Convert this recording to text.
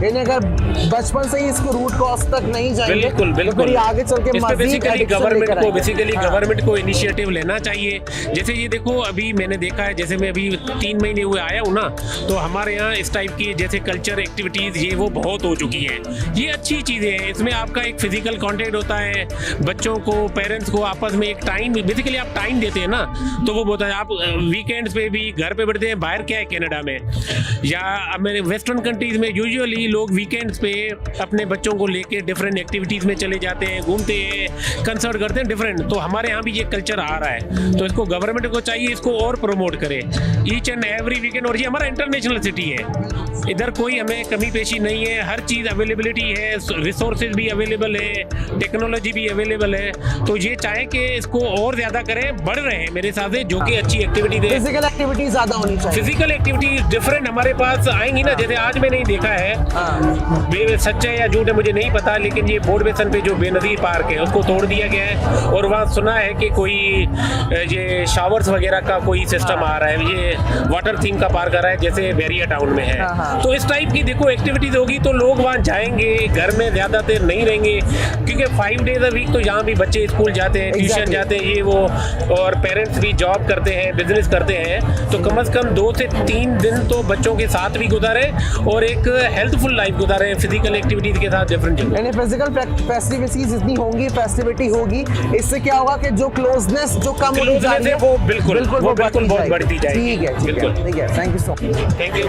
यानी अगर बचपन से ही इसको रूट कॉज तक नहीं जाएंगे बिल्कुल तो फिर ये आगे चल के मजीद एडिक्शन लेकर आएंगे। गवर्नमेंट को इनिशिएटिव लेना चाहिए। जैसे ये देखो, अभी मैंने देखा है, जैसे मैं अभी 3 महीने हुए आया हूँ ना, तो हमारे यहाँ इस टाइप की जैसे कल्चर एक्टिविटीज ये वो बहुत हो चुकी है। ये अच्छी चीज़ें हैं, इसमें आपका एक फिजिकल कांटेक्ट होता है, बच्चों को, पेरेंट्स को आपस में एक टाइम, बेसिकली आप टाइम देते हैं ना, तो वो बोलता है आप वीकेंड्स पे भी घर पे बैठते हैं। बाहर क्या है कनाडा में या मेरे वेस्टर्न कंट्रीज में यूजुअली लोग वीकेंड्स पे अपने बच्चों को लेके डिफरेंट एक्टिविटीज में चले जाते हैं, घूमते हैं, कंसर्ट करते हैं डिफरेंट। तो हमारे यहाँ भी ये कल्चर आ रहा है, तो इसको गवर्नमेंट को चाहिए इसको और प्रमोट करे ईच एंड एवरी वीकेंड। और ये हमारा इंटरनेशनल सिटी है, इधर कोई हमें कमी पेशी नहीं है, हर चीज़ अवेलेबिलिटी है, रिसोर्सेज भी अवेलेबल है, टेक्नोलॉजी भी अवेलेबल है। तो ये चाहे कि इसको और ज़्यादा करें, बढ़ रहे हैं मेरे हिसाब से, जो कि अच्छी एक्टिविटी दे। फिजिकल एक्टिविटी ज़्यादा होनी चाहिए, फिजिकल एक्टिविटी डिफरेंट हमारे पास आएंगी ना। जैसे आज मैंने देखा है, सच है या झूठ है मुझे नहीं पता, लेकिन ये बोर्ड बेसन पे जो बेनज़ीर पार्क है उसको तोड़ दिया गया है, और वहाँ सुना है कि कोई ये शावर्स वगैरह का कोई सिस्टम आ रहा है, ये वाटर थीम का पार्क आ रहा है जैसे वेरिया टाउन में है। तो इस टाइप की देखो एक्टिविटीज होगी तो लोग वहाँ जाएंगे, घर में ज़्यादा देर नहीं रहेंगे, क्योंकि 5 days a week तो यहाँ भी बच्चे स्कूल जाते हैं, ट्यूशन जाते हैं, ये वो, और पेरेंट्स भी जॉब करते हैं, बिजनेस करते हैं। तो कम से कम 2 से 3 दिन तो बच्चों के साथ भी गुजारे और एक हेल्थफुल लाइफ गुजारे फिजिकल एक्टिविटीज के साथ डिफरेंट। यानी फिजिकल फैसिलिटीज इतनी होंगी, फैसिलिटी होगी, इससे क्या होगा कि जो क्लोजनेस जो कम होती जा रही है वो बिल्कुल बहुत बढ़ती जाएगी। ठीक है, thank you so much. Thank you.